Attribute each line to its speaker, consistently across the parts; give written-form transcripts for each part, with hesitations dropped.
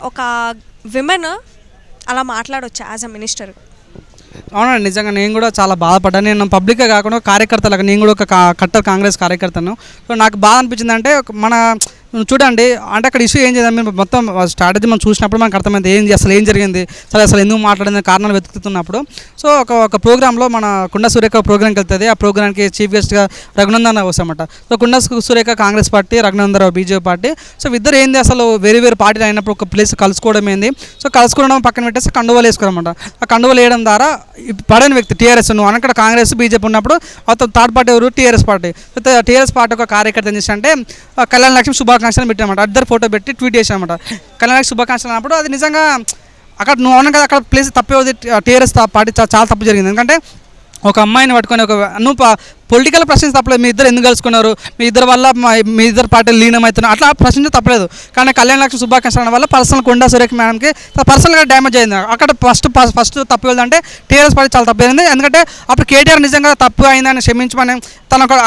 Speaker 1: ఒక విమెన్ అలా మాట్లాడొచ్చా యాజ్ అ మినిస్టర్?
Speaker 2: అవునండి, నిజంగా నేను కూడా చాలా బాధపడ్డాను. నేను పబ్లిక్గా కాకుండా కార్యకర్తలకు, నేను కూడా ఒక కట్టర్ కాంగ్రెస్ కార్యకర్తను. సో నాకు బాధ అనిపించింది అంటే మన చూడండి, అంటే అక్కడ ఇష్యూ ఏం చేద్దాం మీరు మొత్తం స్ట్రాటజీ మనం చూసినప్పుడు మనకు అర్థమైంది అసలు ఏం జరిగింది, అసలు ఎందుకు మాట్లాడిన కారణాలు వెతుకుతున్నప్పుడు. సో ఒక ప్రోగ్రాంలో మన కుండ సురేఖ ప్రోగ్రామ్కి వెళ్తుంది. ఆ ప్రోగ్రామ్కి చీఫ్ గెస్ట్గా రఘునందన్ వస్తామట. సో కుండ Surekha Congress party, Raghunandan BJP party. So ఇద్దరు ఏంది అసలు వేరు పార్టీలు అయినప్పుడు ఒక ప్లేస్ కలుసుకోవడం ఏంది. సో కలుసుకోవడం పక్కన పెట్టేసి కండువాలు వేసుకోరన్నమాట. ఆ కండువాలు వేయడం ద్వారా పడని వ్యక్తి టీఆర్ఎస్, నువ్వు అక్కడ కాంగ్రెస్ బీజేపీ ఉన్నప్పుడు అతను థర్డ్ పార్టీ ఎవరు, టీఆర్ఎస్ పార్టీ. టీఆర్ఎస్ పార్టీ ఒక కార్యకర్త ఏం చేసి అంటే కళ్యాణ లక్ష్మి శుభాకాంక్షలు పెట్టామట. ఇద్దరు ఫోటో పెట్టి ట్వీట్ చేసామట కళ్యాణ లక్ష్మి శుభాకాంక్షలు అన్నప్పుడు. అది నిజంగా అక్కడ నువ్వు అవును కదా, అక్కడ ప్లేస్ తప్పేది టీఆర్ఎస్ పార్టీ చాలా తప్పు జరిగింది. ఎందుకంటే ఒక అమ్మాయిని పట్టుకొని నువ్వు పొలిటికల్ ప్రశ్నించి తప్పలేదు. మీ ఇద్దరు ఎందుకు కలుసుకున్నారు, మీ ఇద్దరు వల్ల మీ ఇద్దరు పార్టీలు లీనమవుతున్నారు, అట్లా ప్రశ్నించి తప్పలేదు. కానీ కళ్యాణ లక్ష్మి శుభాకాంక్షల వల్ల పర్సనల్ కొండా సురేఖ మేడంకి పర్సనల్గా డ్యామేజ్ అయింది. అక్కడ ఫస్ట్ తప్పు వెళ్దంటే టీఆర్ఎస్ పార్టీ చాలా తప్పు అయింది. ఎందుకంటే అప్పుడు కేటీఆర్ నిజంగా తప్పు అయిందని క్షమించమని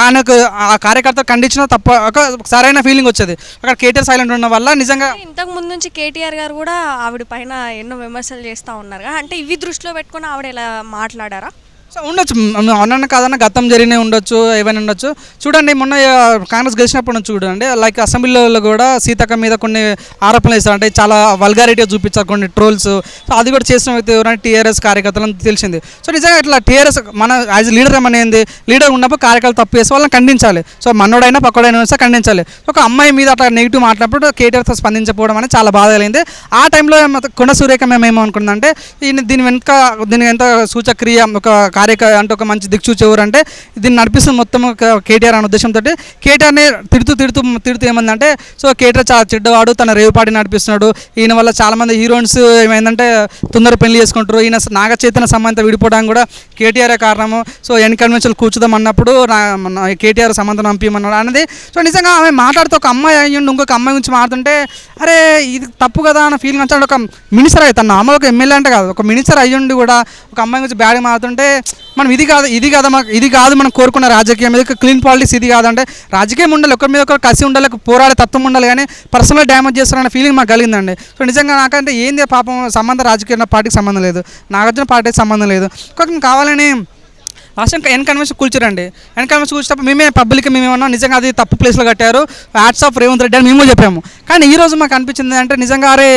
Speaker 2: ఆయనకు ఆ కార్యకర్త ఖండించిన తప్ప ఒక సరైన ఫీలింగ్ వచ్చేది. అక్కడ కేటీఆర్ సైలెంట్ ఉండడం వల్ల నిజంగా
Speaker 1: ఇంతకు ముందు నుంచి కేటీఆర్ గారు కూడా ఆవిడ పైన ఎన్నో విమర్శలు చేస్తూ ఉన్నారు. అంటే ఇవి దృష్టిలో పెట్టుకుని ఆవిడ ఇలా మాట్లాడారా?
Speaker 2: సో ఉండొచ్చు, అవునన్నా కాదన్నా గతం జరిగినే ఉండొచ్చు, ఏమైనా ఉండొచ్చు. చూడండి, మొన్న కాంగ్రెస్ గెలిచినప్పుడు చూడండి, లైక్ అసెంబ్లీలో కూడా సీతక్క మీద కొన్ని ఆరోపణలు వేస్తారు. అంటే చాలా వల్గారిటీగా చూపించారు కొన్ని ట్రోల్స్. సో అది కూడా చేసిన వ్యక్తి ఎవరైనా టీఆర్ఎస్ కార్యకర్తలను తెలిసింది. సో నిజంగా ఇట్లా టీఆర్ఎస్ మన యాజ్ లీడర్ ఏమనేది, లీడర్ ఉన్నప్పుడు కార్యకర్తలు తప్పు చేస్తే వాళ్ళని ఖండించాలి. సో మనోడైనా పక్కడైనా వస్తే ఖండించాలి. ఒక అమ్మాయి మీద అట్లా నెగిటివ్ మాట్లాడినప్పుడు కేటీఆర్తో స్పందించకపోవడం అనేది చాలా బాధ కలిగింది. ఆ టైంలో కొండ సురేఖ మేము ఏమనుకుందంటే దీని ఎంత సూచక్రియ ఒక అంటే ఒక మంచి దిక్సూచి ఎవరు అంటే దీన్ని నడిపిస్తుంది మొత్తం కేటీఆర్ అనే ఉద్దేశంతో కేటీఆర్ని తిడుతూ ఏమందంటే, సో కేటీఆర్ చాలా చెడ్డవాడు, తన రేవు పార్టీ నడిపిస్తున్నాడు, ఈయన వల్ల చాలామంది హీరోయిన్స్ ఏమైందంటే తొందర పెళ్లి చేసుకుంటారు, ఈయన నాగ చైతన్య సమంత విడిపోవడానికి కూడా కేటీఆరే కారణము. సో ఎన్ని కన్వెన్షన్లు కూర్చుదాం అన్నప్పుడు కేటీఆర్ సమంత పంపించమన్నాడు అనేది. సో నిజంగా ఆమె మాట్లాడుతూ ఒక అమ్మాయి అయ్యిండు ఇంకొక అమ్మాయి గురించి మాట్లాడుతుంటే అరే ఇది తప్పు కదా అన్న ఫీలింగ్ వచ్చాడు. ఒక మినిస్టర్ అయితే తన నార్మల్ ఒక ఎమ్మెల్యే అంటే కాదు, ఒక మినిస్టర్ అయ్యుండి కూడా ఒక అమ్మాయి గురించి బ్యాడ్గా మాట్లాడుతుంటే మనం ఇది కాదు మనం కోరుకున్న రాజకీయం మీద క్లీన్ పాలిటిక్స్ ఇది కాదంటే రాజకీయం ఉండాలి, ఒకరి మీద ఒకరు కసి ఉండాలి, పోరాడే తత్వం ఉండాలి, కానీ పర్సనల్ డ్యామేజ్ చేస్తారన్న ఫీలింగ్ మాకు కలిగిందండి. సో నిజంగా నాకంటే ఏంది పాపం సంబంధం రాజకీయ పార్టీకి సంబంధం లేదు, నాగార్జున పార్టీకి సంబంధం లేదు. కావాలని లాస్ట్ టైం కన్వెన్షన్ కూర్చోరండి. కన్వెన్షన్ కూర్చున్నప్పుడు మేమే పబ్లిక్ మేమేమన్నా నిజంగా అది తప్పు ప్లేస్లో కట్టారు, హ్యాట్స్ ఆఫ్ రేవంత్ రెడ్డి అని మేము చెప్పాము. కానీ ఈరోజు మాకు అనిపించింది అంటే నిజంగా అరే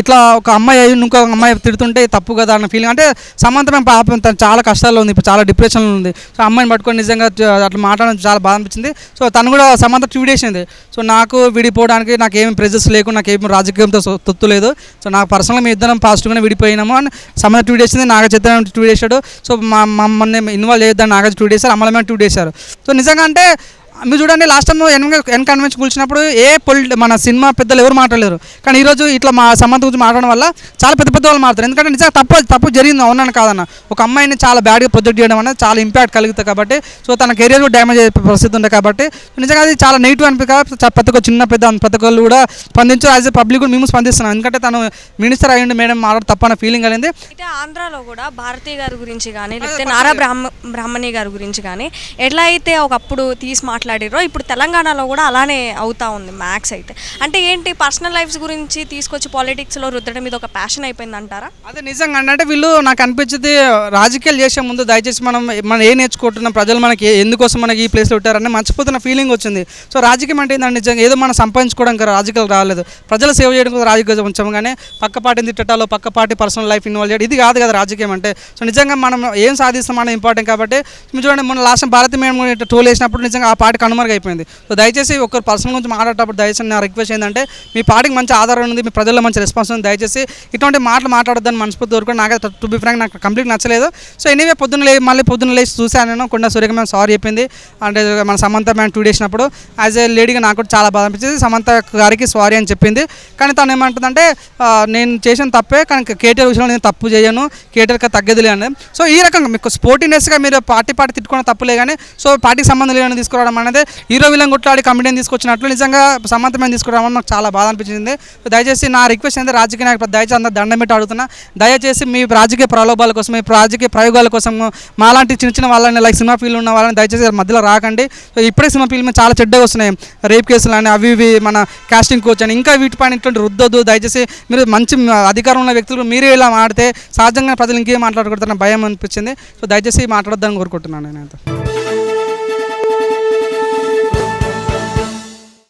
Speaker 2: ఇట్లా ఒక అమ్మాయి ఇంకో అమ్మాయి తిడుతుంటే తప్పు కదా అన్న ఫీలింగ్. అంటే సమంత మేము పాపం తను చాలా కష్టాల్లో ఉంది, ఇప్పుడు చాలా డిప్రెషన్లో ఉంది. సో అమ్మాయిని పట్టుకొని నిజంగా అట్లా మాట్లాడడం చాలా బాధ అనిపించింది. సో తను కూడా సమంత ట్వీట్ చేసింది, సో నాకు విడిపోవడానికి నాకు ఏమి ప్రెజెస్ లేకుండా నాకేమి రాజకీయంతో తొత్తు లేదు, సో నాకు పర్సనల్గా మీ ఇద్దరం పాజిటివ్గానే విడిపోయినాము అని సమంత ట్వీట్ చేసింది. నాగ చైతన్య ట్వీట్ చేశాడు. సో మమ్మల్ని ఇన్వాల్వ్ చేయొద్దని నాగార్జున ట్వీట్ చేశారు, అమలమైన ట్వీట్ చేశారు. సో నిజంగా అంటే మీరు చూడండి, లాస్ట్ టైం ఎన్ కన్వెన్షన్ కూర్చున్నప్పుడు మన సినిమా పెద్దలు ఎవరు మాట్లాడలేరు, కానీ ఈరోజు ఇట్లా మా సమంత గురించి మాట్లాడడం వల్ల చాలా పెద్ద వాళ్ళు మాట్లాడతారు. ఎందుకంటే నిజంగా తప్పు జరిగింది, అవునని కాదన్న. ఒక అమ్మాయిని చాలా బ్యాడ్గా ప్రొజెక్ట్ చేయడం అనేది చాలా ఇంపాక్ట్ కలుగుతుంది కాబట్టి, సో తన కెరీర్ కూడా డ్యామేజ్ అయ్యే పరిస్థితి ఉంది కాబట్టి నిజంగా అది చాలా నెగిటివ్ అనిపించక ప్రతి ఒక్క చిన్న ప్రతి ఒక్కళ్ళు కూడా స్పందించారు. యాజ్ ఏ పబ్లిక్ కూడా మేము స్పందిస్తున్నాం, ఎందుకంటే తను మినిస్టర్ అయ్యింది మేడం మాట్లాడ తప్పన్న ఫీలింగ్ కలిగింది.
Speaker 1: అయితే ఆంధ్రాలో కూడా భారతీ గారి గురించి కానీ లేకపోతే నారా బ్రాహ్మణి గారి గురించి కానీ ఎట్లా అయితే ఒకప్పుడు తీసి మాట్లాడారో ఇప్పుడు తెలంగాణలో కూడా అలానే అవుతా ఉంది మ్యాక్స్. అయితే అంటే ఏంటి పర్సనల్ లైఫ్స్ గురించి తీసుకొచ్చి పాలిటిక్స్లో రుద్దడం మీద ఒక ప్యాషన్ అయిపోయింది అంటారా?
Speaker 2: అదే నిజంగా అంటే వీళ్ళు నాకు అనిపించింది రాజకీయాలు చేసే ముందు దయచేసి మనం ఏం నేర్చుకుంటున్నాం, ప్రజలు మనకి ఎందుకోసం మనకి ఈ ప్లేస్లో పెట్టారని మర్చిపోతున్న ఫీలింగ్ వచ్చింది. సో రాజకీయం అంటే ఏంటంటే నిజంగా ఏదో మనం సంపాదించుకోవడానికి రాజకీయాలు రాలేదు, ప్రజలు సేవ చేయడం కూడా రాజకీయం ఉంచాము, కానీ పక్క పార్టీని తిట్టడాలో పక్క పార్టీ పర్సనల్ లైఫ్ ఇన్వాల్వ్ చేయడం ఇది కాదు కదా రాజకీయం అంటే. సో నిజంగా మనం ఏం సాధిస్తాం అనేది ఇంపార్టెంట్ కాబట్టి మీరు చూడండి, మన లాస్ట్ భారతీ మేడం ట్రోల్ వేసినప్పుడు నిజంగా ఆ పార్టీ కనుమరుగు అయిపోయింది. సో దయచేసి ఒకరు పర్సనల్ గురించి మాట్లాడేటప్పుడు దయచేసి నా రిక్వెస్ట్ ఏంటంటే మీ పార్టీకి మంచి ఆధారం ఉంది, మీ ప్రజల్లో మంచి రెస్పాన్స్ ఉంది, దయచేసి ఇటువంటి మాట్లాడొద్దని మనస్ఫూర్తి వరకు నాకు టు బి ఫ్రాంక్ నాకు కంప్లీట్ నచ్చలేదు. సో ఎనీవే పొద్దున్న లేచి చూశాను నేను, కొండ సురేఖ మేము సారీ చెప్పింది అంటే మన సమంత మేము 2 days అయినప్పుడు యాజ్ ఏ లేడీగా నాకు కూడా చాలా బాధ అనిపించింది. సమంత గారికి సారీ అని చెప్పింది, కానీ తను ఏమంటుందంటే నేను చేసిన తప్పే, కానీ కేటీఆర్ విషయంలో నేను తప్పు చేయను, కేటీఆర్కి తగ్గదులే అని. సో ఈ రకంగా మీకు స్పోర్టినెస్గా మీరు పార్టీ తిట్టుకోవడం తప్పులే, కానీ సో పార్టీకి సంబంధం లేదని తీసుకురావడం అనేది హీరో విలన్ కొట్లాడి కమెడియన్ తీసుకొచ్చినట్లు నిజంగా సమంతమైన తీసుకురావడం నాకు చాలా బాధ అనిపించింది. దయచేసి నా రిక్వెస్ట్ ఏంటంటే రాజకీయ నాయకులు దయచేసి అందరూ దండం పెట్టి అడుగుతున్నా, దయచేసి మీ రాజకీయ ప్రలోభాల కోసం మీ రాజకీయ ప్రయోగాల కోసం మాలాంటి చిన్న చిన్న వాళ్ళని లైక్ సినిమా ఫీల్డ్ ఉన్న వాళ్ళని దయచేసి మధ్యలో రాకండి. ఇప్పుడే సినిమా ఫీల్డ్ మీద చాలా చెడ్డగా వస్తున్నాయి, రేప్ కేసులు అని అవి ఇవి మన కాస్టింగ్ కోచ్ అని ఇంకా వీటిపైన ఇటువంటి రుద్దొద్దు. దయచేసి మీరు మంచి అధికారం ఉన్న వ్యక్తులు మీరే ఇలా మాడితే సహజంగా ప్రజలు ఇంకేం మాట్లాడకూడదని భయం అనిపించింది. సో దయచేసి మాట్లాడొద్దని కోరుకుంటున్నాను నేను.